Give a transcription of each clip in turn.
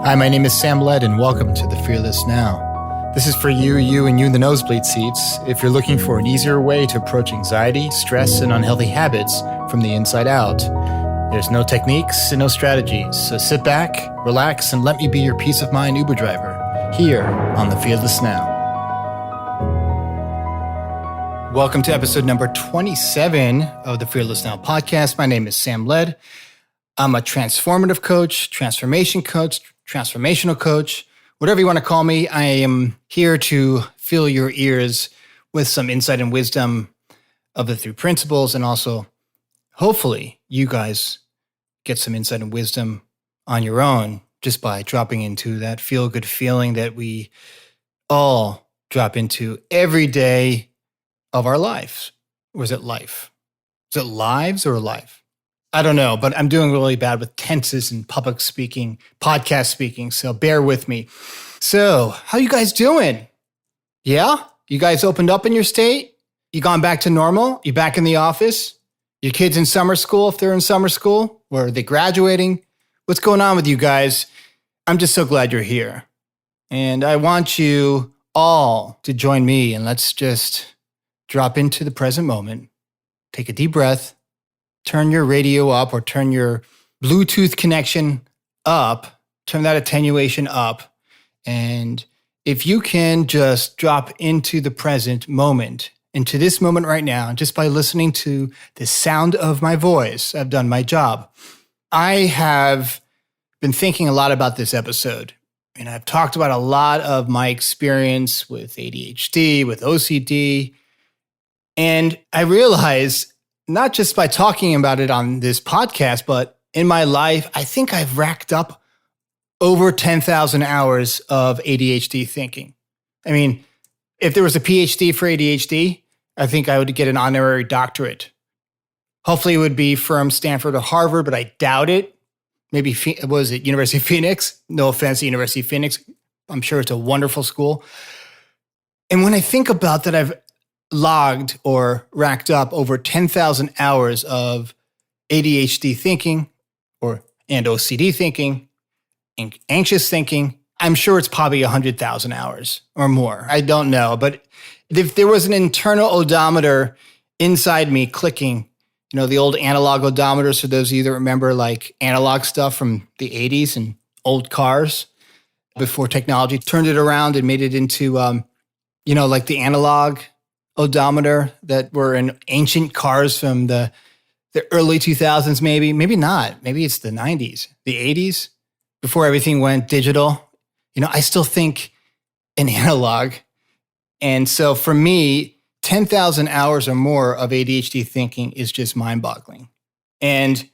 Hi, my name is Sam Led, and welcome to The Fearless Now. This is for you in the nosebleed seats, if you're looking for an easier way to approach anxiety, stress, and unhealthy habits from the inside out. There's no techniques and no strategies, so sit back, relax, and let me be your peace of mind Uber driver, here on The Fearless Now. Welcome to episode number 27 of the Fearless Now podcast. My name is Sam Led. I'm a transformative coach, transformation coach, transformational coach, whatever you want to call me. I am here to fill your ears with some insight and wisdom of the three principles, and also, hopefully, you guys get some insight and wisdom on your own just by dropping into that feel-good feeling that we all drop into every day of our lives. Or is it life? Is it lives or life? I don't know, but I'm doing really bad with tenses and public speaking, podcast speaking, so bear with me. So, how you guys doing? Yeah? You guys opened up in your state? You gone back to normal? You back in the office? Your kids in summer school, if they're in summer school? Or are they graduating? What's going on with you guys? I'm just so glad you're here. And I want you all to join me, and let's just drop into the present moment. Take a deep breath. Turn your radio up or turn your Bluetooth connection up. Turn that attenuation up. And if you can just drop into the present moment, into this moment right now, just by listening to the sound of my voice, I've done my job. I have been thinking a lot about this episode. And I've talked about a lot of my experience with ADHD, with OCD. And I realized, not just by talking about it on this podcast, but in my life, I think I've racked up over 10,000 hours of ADHD thinking. I mean, if there was a PhD for ADHD, I think I would get an honorary doctorate. Hopefully it would be from Stanford or Harvard, but I doubt it. Maybe, was it University of Phoenix? No offense to University of Phoenix. I'm sure it's a wonderful school. And when I think about that, I've logged or racked up over 10,000 hours of ADHD thinking and OCD thinking and anxious thinking. I'm sure it's probably 100,000 hours or more. I don't know. But if there was an internal odometer inside me clicking, the old analog odometers, for those of you that remember like analog stuff from the 80s and old cars before technology turned it around and made it into, like the analog odometer that were in ancient cars from the early 2000s, maybe not. Maybe it's the 90s, the 80s, before everything went digital. I still think in analog. And so for me, 10,000 hours or more of ADHD thinking is just mind-boggling. And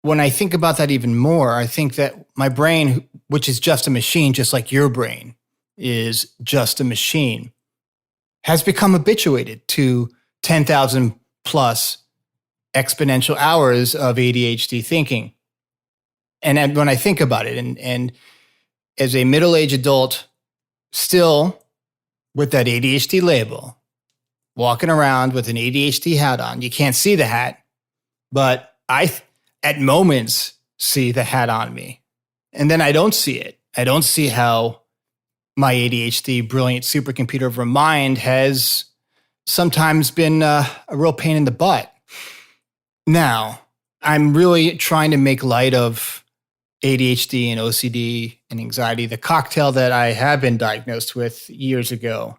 when I think about that even more, I think that my brain, which is just a machine, just like your brain is just a machine, has become habituated to 10,000 plus exponential hours of ADHD thinking. And when I think about it, and as a middle-aged adult, still with that ADHD label, walking around with an ADHD hat on, you can't see the hat, but I, at moments, see the hat on me. And then I don't see it. I don't see how my ADHD brilliant supercomputer of a mind has sometimes been a real pain in the butt. Now, I'm really trying to make light of ADHD and OCD and anxiety, the cocktail that I have been diagnosed with years ago,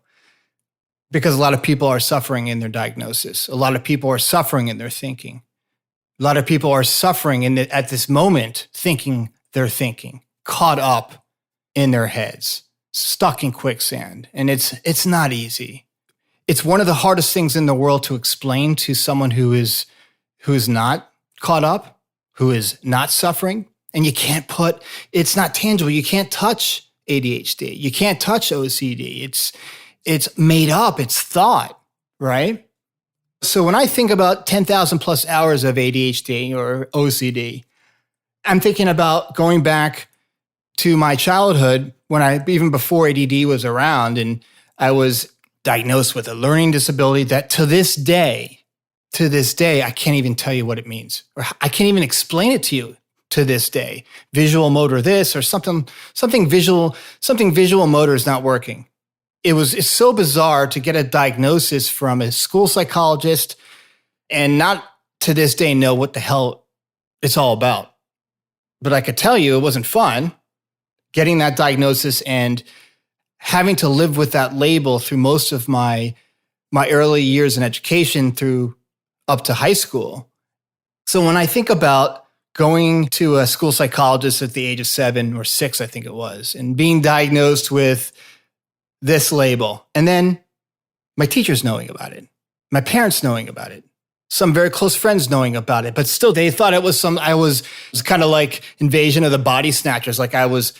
because a lot of people are suffering in their diagnosis. A lot of people are suffering in their thinking. A lot of people are suffering at this moment, thinking they're thinking, caught up in their heads, stuck in quicksand. And it's not easy. It's one of the hardest things in the world to explain to someone who is not caught up, who is not suffering. And it's not tangible. You can't touch ADHD. You can't touch OCD. It's made up. It's thought, right? So when I think about 10,000 plus hours of ADHD or OCD, I'm thinking about going back to my childhood even before ADD was around, and I was diagnosed with a learning disability that to this day, I can't even tell you what it means. Or I can't even explain it to you. to this day. Visual motor this or something visual motor is not working. It's so bizarre to get a diagnosis from a school psychologist and not to this day know what the hell it's all about. But I could tell you it wasn't fun getting that diagnosis and having to live with that label through most of my early years in education through up to high school. So when I think about going to a school psychologist at the age of 7 or 6, I think it was, and being diagnosed with this label, and then my teachers knowing about it, my parents knowing about it, some very close friends knowing about it, but still they thought it was it was kind of like Invasion of the Body Snatchers, like I was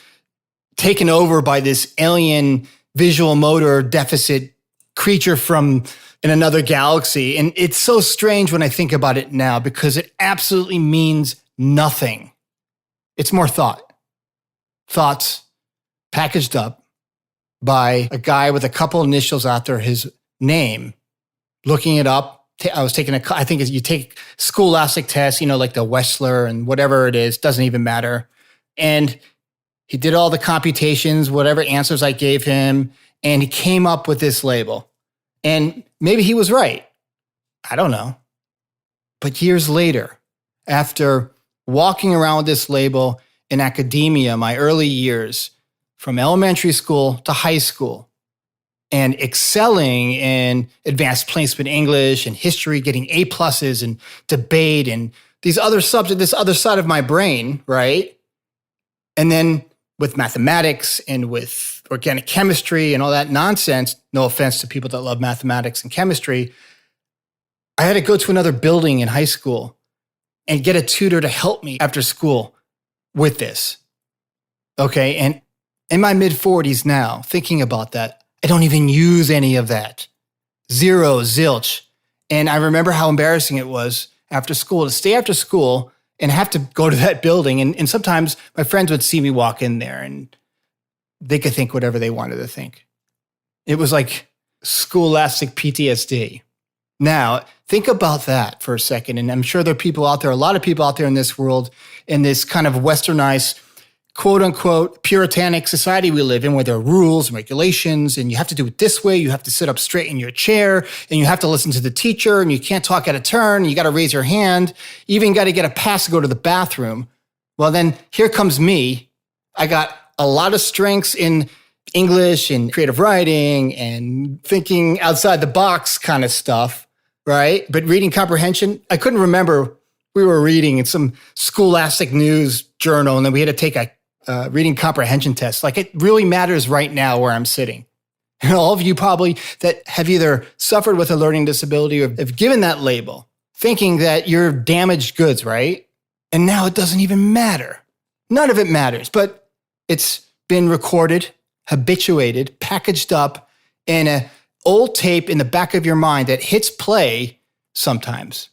taken over by this alien visual motor deficit creature from in another galaxy. And it's so strange when I think about it now because it absolutely means nothing. It's more thoughts packaged up by a guy with a couple initials after his name. Looking it up, I was taking I think you take scholastic tests, like the Wechsler and whatever it is, doesn't even matter. And he did all the computations, whatever answers I gave him, and he came up with this label. And maybe he was right. I don't know. But years later, after walking around with this label in academia, my early years, from elementary school to high school, and excelling in advanced placement English and history, getting A pluses and debate and these other subjects, this other side of my brain, right? And then with mathematics and with organic chemistry and all that nonsense, no offense to people that love mathematics and chemistry, I had to go to another building in high school and get a tutor to help me after school with this. Okay, and in my mid-40s now, thinking about that, I don't even use any of that. Zero, zilch. And I remember how embarrassing it was after school to stay after school and have to go to that building. And sometimes my friends would see me walk in there and they could think whatever they wanted to think. It was like scholastic PTSD. Now, think about that for a second. And I'm sure there are people out there, a lot of people out there in this world, in this kind of westernized, quote unquote, puritanic society we live in, where there are rules and regulations, and you have to do it this way. You have to sit up straight in your chair, and you have to listen to the teacher, and you can't talk out of turn. You got to raise your hand. You even got to get a pass to go to the bathroom. Well, then here comes me. I got a lot of strengths in English and creative writing and thinking outside the box kind of stuff, right? But reading comprehension, I couldn't remember. We were reading in some scholastic news journal, and then we had to take a reading comprehension test. Like, it really matters right now where I'm sitting. And all of you probably that have either suffered with a learning disability or have given that label, thinking that you're damaged goods, right? And now it doesn't even matter. None of it matters, but it's been recorded, habituated, packaged up in an old tape in the back of your mind that hits play sometimes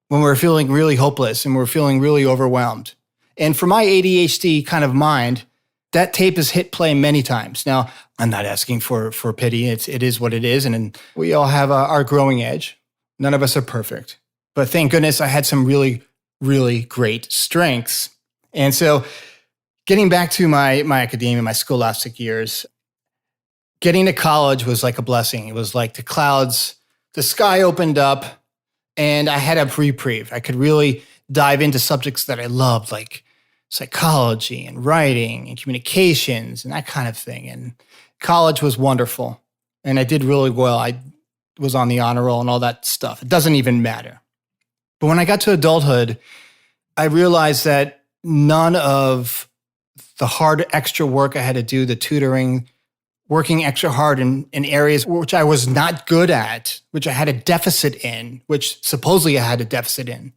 when we're feeling really hopeless and we're feeling really overwhelmed. And for my ADHD kind of mind, that tape has hit play many times. Now, I'm not asking for pity. It is what it is. And we all have our growing edge. None of us are perfect. But thank goodness I had some really, really great strengths. And so getting back to my academia, my scholastic years, getting to college was like a blessing. It was like the sky opened up and I had a reprieve. I could really dive into subjects that I loved, like psychology and writing and communications and that kind of thing. And college was wonderful. And I did really well. I was on the honor roll and all that stuff. It doesn't even matter. But when I got to adulthood, I realized that none of the hard extra work I had to do, the tutoring, working extra hard in areas which I was not good at, which I had a deficit in, which supposedly I had a deficit in.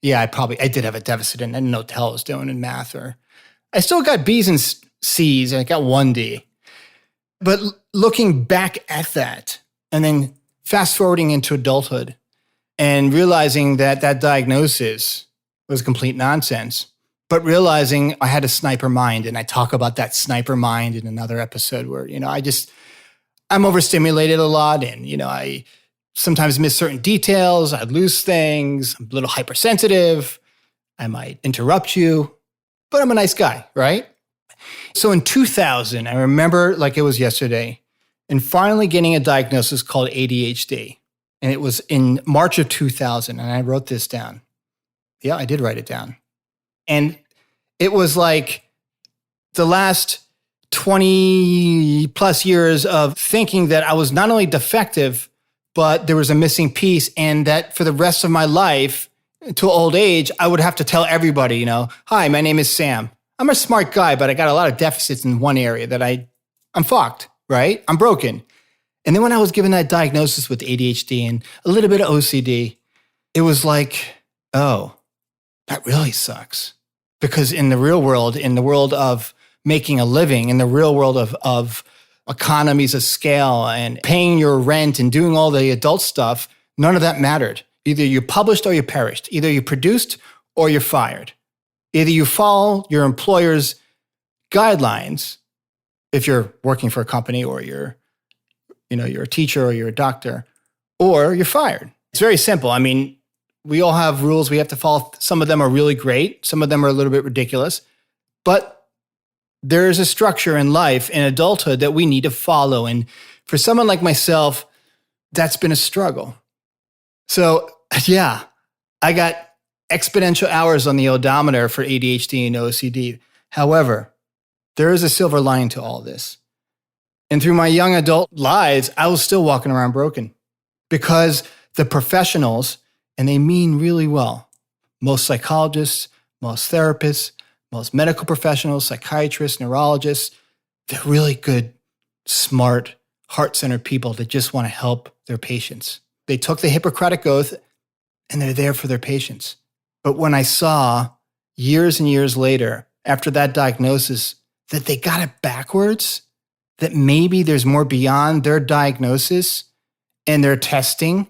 Yeah, I did have a deficit in. I didn't know what the hell I was doing in math. I still got B's and C's, and I got 1 D. But looking back at that, and then fast forwarding into adulthood, and realizing that that diagnosis was complete nonsense, but realizing I had a sniper mind, and I talk about that sniper mind in another episode where, I'm overstimulated a lot, and, I sometimes miss certain details. I'd lose things. I'm a little hypersensitive. I might interrupt you. but I'm a nice guy, right? So in 2000, I remember like it was yesterday, and finally getting a diagnosis called ADHD. And it was in March of 2000, and I wrote this down. Yeah, I did write it down. And it was like the last 20 plus years of thinking that I was not only defective, but there was a missing piece, and that for the rest of my life, until old age, I would have to tell everybody, hi, my name is Sam. I'm a smart guy, but I got a lot of deficits in one area that I'm fucked, right? I'm broken. And then when I was given that diagnosis with ADHD and a little bit of OCD, it was like, oh, that really sucks. Because in the real world, in the world of making a living, in the real world of economies of scale and paying your rent and doing all the adult stuff, none of that mattered. Either you published or you perished. Either you produced or you're fired. Either you follow your employer's guidelines if you're working for a company, or you're a teacher or you're a doctor, or you're fired. It's very simple. I mean, we all have rules we have to follow. Some of them are really great. Some of them are a little bit ridiculous. But there is a structure in life, in adulthood, that we need to follow. And for someone like myself, that's been a struggle. So yeah, I got exponential hours on the odometer for ADHD and OCD. However, there is a silver lining to all this. And through my young adult lives, I was still walking around broken because the professionals, and they mean really well, most psychologists, most therapists, most medical professionals, psychiatrists, neurologists, they're really good, smart, heart-centered people that just want to help their patients. They took the Hippocratic Oath and they're there for their patients. But when I saw years and years later, after that diagnosis, that they got it backwards, that maybe there's more beyond their diagnosis and their testing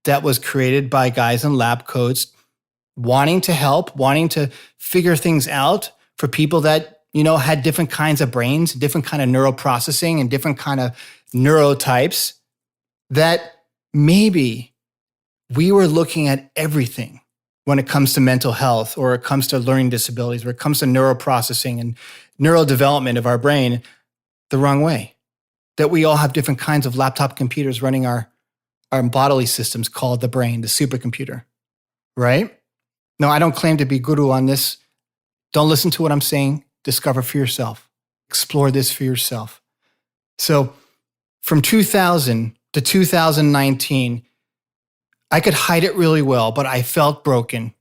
that was created by guys in lab coats wanting to help, wanting to figure things out for people that, had different kinds of brains, different kind of neural processing and different kind of neurotypes, that maybe we were looking at everything when it comes to mental health, or it comes to learning disabilities, or it comes to neuroprocessing and neurodevelopment of our brain the wrong way. That we all have different kinds of laptop computers running our bodily systems called the brain, the supercomputer, right? No, I don't claim to be guru on this. Don't listen to what I'm saying. Discover for yourself. Explore this for yourself. So from 2000 to 2019, I could hide it really well, but I felt broken.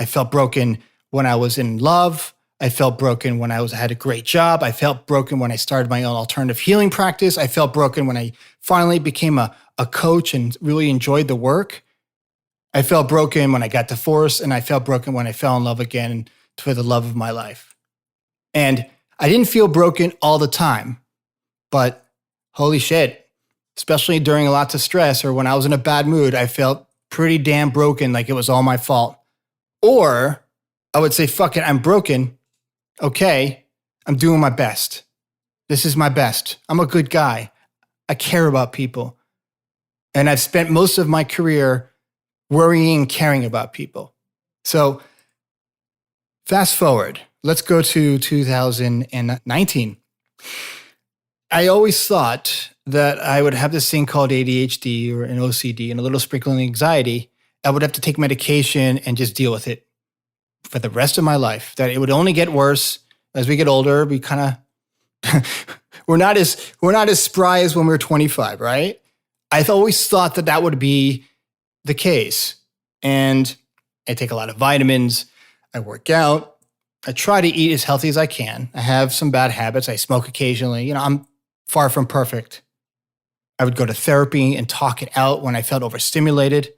I felt broken when I was in love. I felt broken when I had a great job. I felt broken when I started my own alternative healing practice. I felt broken when I finally became a coach and really enjoyed the work. I felt broken when I got divorced, and I felt broken when I fell in love again for the love of my life. And I didn't feel broken all the time, but holy shit, especially during lots of stress or when I was in a bad mood, I felt pretty damn broken, like it was all my fault. Or I would say, fuck it, I'm broken. Okay, I'm doing my best. This is my best. I'm a good guy. I care about people. And I've spent most of my career worrying and caring about people. So fast forward, let's go to 2019. I always thought that I would have this thing called ADHD or an OCD and a little sprinkling of anxiety. I would have to take medication and just deal with it for the rest of my life, that it would only get worse as we get older. We kind of, we're not as spry as when we were 25, right? I always thought that would be the case. And I take a lot of vitamins. I work out. I try to eat as healthy as I can. I have some bad habits. I smoke occasionally. I'm far from perfect. I would go to therapy and talk it out when I felt overstimulated.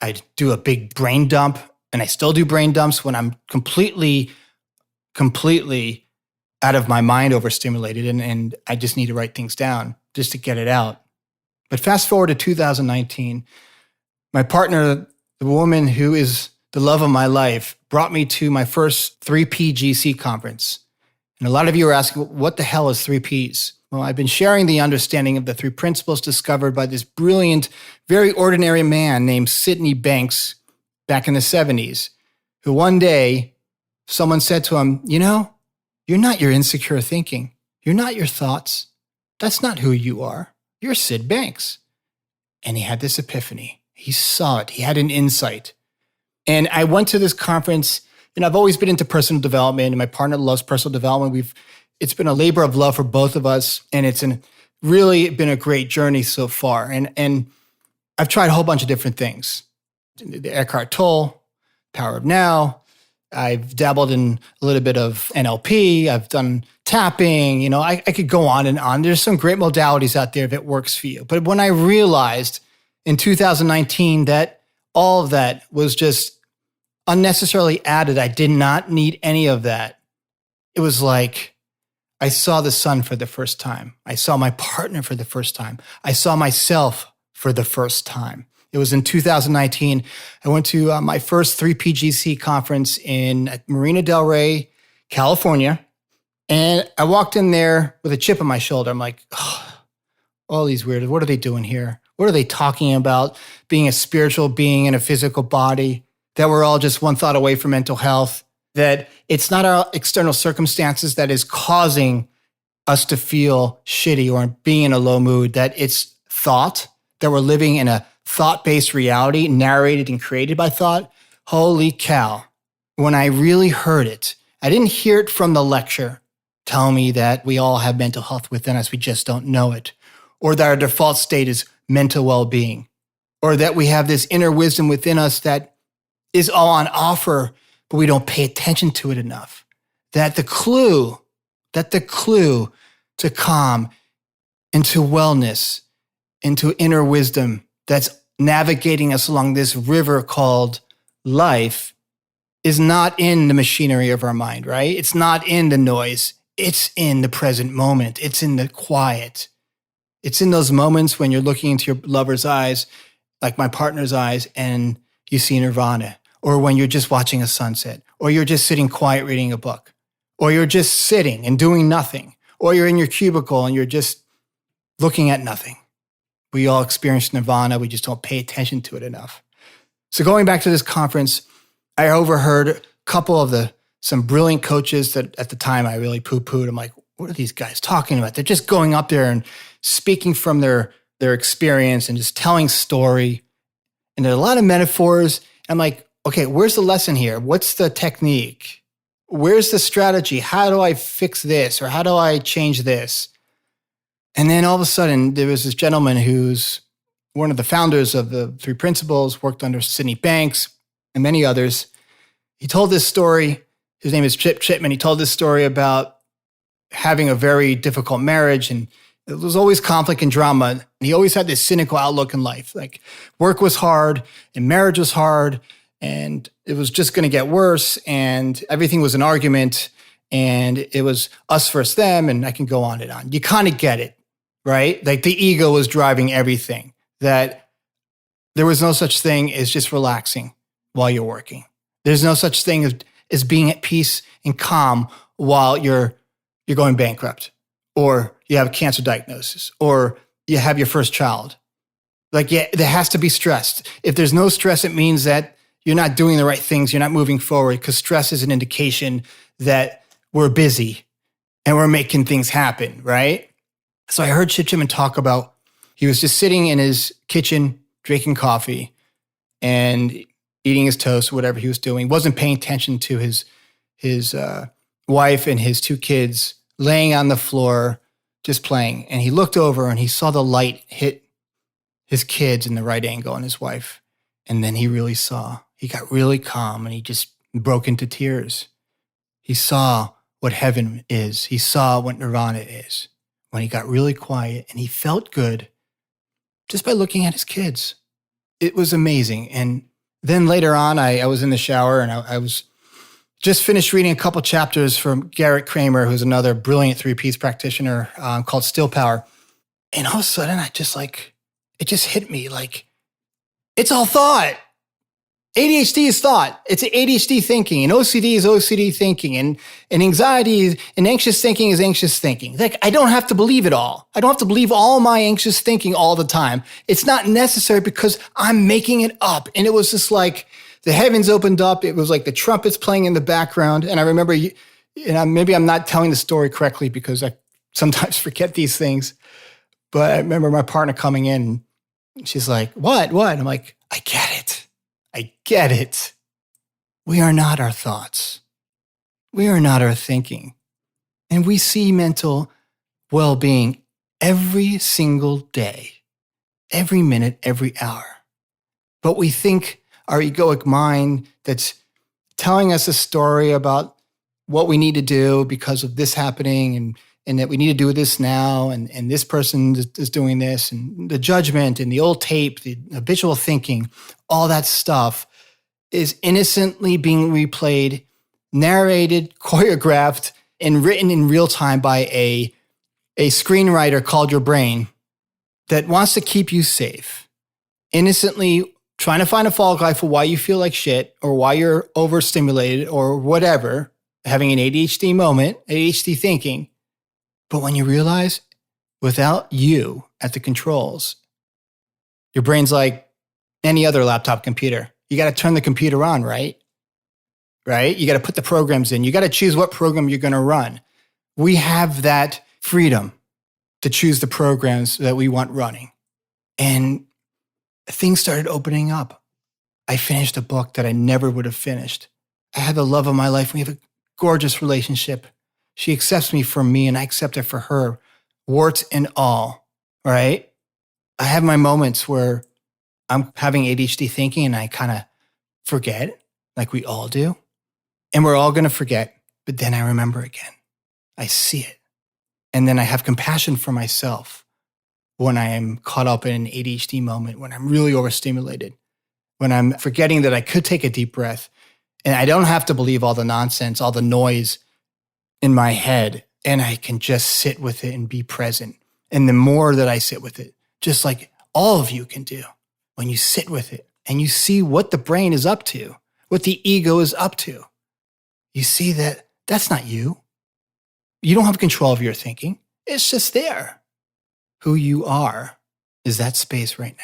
I'd do a big brain dump, and I still do brain dumps when I'm completely out of my mind overstimulated, and I just need to write things down just to get it out. But fast forward to 2019, my partner, the woman who is the love of my life, brought me to my first 3PGC conference. And a lot of you are asking, what the hell is 3Ps? Well, I've been sharing the understanding of the 3 principles discovered by this brilliant, very ordinary man named Sydney Banks back in the 70s, who one day someone said to him, you're not your insecure thinking. You're not your thoughts. That's not who you are. You're Sid Banks. And he had this epiphany. He saw it. He had an insight. And I went to this conference, and I've always been into personal development, and my partner loves personal development. It's been a labor of love for both of us, and it's really been a great journey so far. And I've tried a whole bunch of different things. The Eckhart Tolle, Power of Now. I've dabbled in a little bit of NLP. I've done tapping. I could go on and on. There's some great modalities out there if it works for you. But when I realized in 2019 that all of that was just unnecessarily added, I did not need any of that. It was like I saw the sun for the first time. I saw my partner for the first time. I saw myself for the first time. It was in 2019. I went to my first 3PGC conference in Marina Del Rey, California. And I walked in there with a chip on my shoulder. I'm like, all these weirdos, what are they doing here? What are they talking about? Being a spiritual being in a physical body, that we're all just one thought away from mental health, that it's not our external circumstances that is causing us to feel shitty or being in a low mood, that it's thought, that we're living in a thought-based reality, narrated and created by thought. Holy cow. When I really heard it, I didn't hear it from the lecture telling me that we all have mental health within us, we just don't know it, or that our default state is mental well-being, or that we have this inner wisdom within us that is all on offer, but we don't pay attention to it enough. That the clue to calm, into wellness, into inner wisdom that's navigating us along this river called life is not in the machinery of our mind, right? It's not in the noise. It's in the present moment. It's in the quiet. It's in those moments when you're looking into your lover's eyes, like my partner's eyes, and you see nirvana, or when you're just watching a sunset, or you're just sitting quiet reading a book, or you're just sitting and doing nothing, or you're in your cubicle and you're just looking at nothing. We all experience nirvana. We just don't pay attention to it enough. So going back to this conference, I overheard a couple of some brilliant coaches that at the time I really poo-pooed. I'm like, what are these guys talking about? They're just going up there and speaking from their experience and just telling story. And there are a lot of metaphors. I'm like, okay, where's the lesson here? What's the technique? Where's the strategy? How do I fix this? Or how do I change this? And then all of a sudden, there was this gentleman who's one of the founders of the Three Principles, worked under Sydney Banks and many others. He told this story. His name is Chip Chipman. He told this story about having a very difficult marriage, and it was always conflict and drama. And he always had this cynical outlook in life. Like work was hard and marriage was hard and it was just going to get worse and everything was an argument and it was us versus them, and I can go on and on. You kind of get it. Right? Like the ego was driving everything, that there was no such thing as just relaxing while you're working. There's no such thing as being at peace and calm while you're going bankrupt, or you have a cancer diagnosis, or you have your first child. Like, yeah, there has to be stress. If there's no stress, it means that you're not doing the right things. You're not moving forward, because stress is an indication that we're busy and we're making things happen, right? So I heard Chip Chipman talk about, he was just sitting in his kitchen, drinking coffee and eating his toast, whatever he was doing, wasn't paying attention to his wife and his two kids laying on the floor, just playing. And he looked over and he saw the light hit his kids in the right angle and his wife. And then he got really calm and he just broke into tears. He saw what heaven is. He saw what nirvana is. When he got really quiet and he felt good just by looking at his kids. It was amazing. And then later on, I was in the shower and I was just finished reading a couple chapters from Garrett Kramer, who's another brilliant 3Ps practitioner called Still Power. And all of a sudden, it just hit me like, it's all thought. ADHD is thought. It's ADHD thinking, and OCD is OCD thinking, and anxiety and anxious thinking is anxious thinking. Like, I don't have to believe it all. I don't have to believe all my anxious thinking all the time. It's not necessary because I'm making it up. And it was just like the heavens opened up. It was like the trumpets playing in the background. And I remember, maybe I'm not telling the story correctly because I sometimes forget these things. But I remember my partner coming in. She's like, what? I'm like, I get it. We are not our thoughts. We are not our thinking. And we see mental well-being every single day, every minute, every hour. But we think our egoic mind that's telling us a story about what we need to do because of this happening and that we need to do this now and this person is doing this and the judgment and the old tape, the habitual thinking, all that stuff is innocently being replayed, narrated, choreographed, and written in real time by a screenwriter called your brain that wants to keep you safe, innocently trying to find a fall guy for why you feel like shit or why you're overstimulated or whatever, having an ADHD moment, ADHD thinking. But when you realize without you at the controls, your brain's like any other laptop computer. You got to turn the computer on, right? Right? You got to put the programs in. You got to choose what program you're going to run. We have that freedom to choose the programs that we want running. And things started opening up. I finished a book that I never would have finished. I had the love of my life. We have a gorgeous relationship. She accepts me for me and I accept her for her, warts and all, right? I have my moments where I'm having ADHD thinking and I kind of forget, like we all do. And we're all going to forget, but then I remember again. I see it. And then I have compassion for myself when I am caught up in an ADHD moment, when I'm really overstimulated, when I'm forgetting that I could take a deep breath and I don't have to believe all the nonsense, all the noise in my head, and I can just sit with it and be present. And the more that I sit with it, just like all of you can do, when you sit with it and you see what the brain is up to, what the ego is up to, you see that that's not you. You don't have control of your thinking. It's just there. Who you are is that space right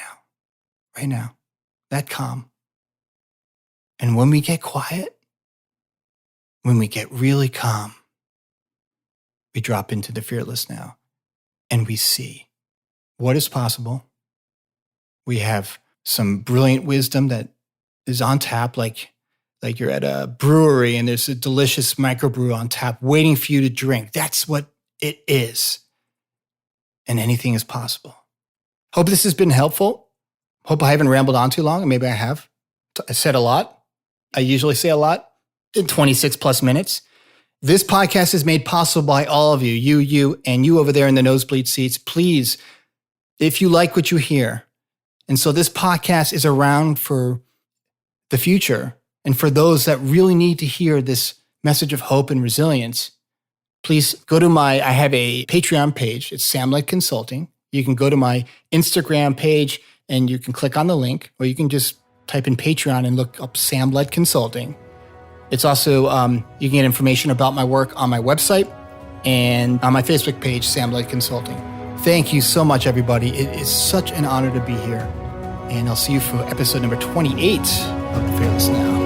now, that calm. And when we get quiet, when we get really calm, we drop into the fearless now and we see what is possible. We have some brilliant wisdom that is on tap, like you're at a brewery and there's a delicious microbrew on tap waiting for you to drink. That's what it is. And anything is possible. Hope this has been helpful. Hope I haven't rambled on too long. Maybe I have. I said a lot. I usually say a lot in 26 plus minutes. This podcast is made possible by all of you, and you over there in the nosebleed seats. Please, if you like what you hear, and so this podcast is around for the future and for those that really need to hear this message of hope and resilience, please go to I have a Patreon page. It's Sam Led Consulting. You can go to my Instagram page and you can click on the link, or you can just type in Patreon and look up Sam Led Consulting. It's also, you can get information about my work on my website and on my Facebook page, Sam Led Consulting. Thank you so much, everybody. It is such an honor to be here. And I'll see you for episode number 28 of The Fearless Now.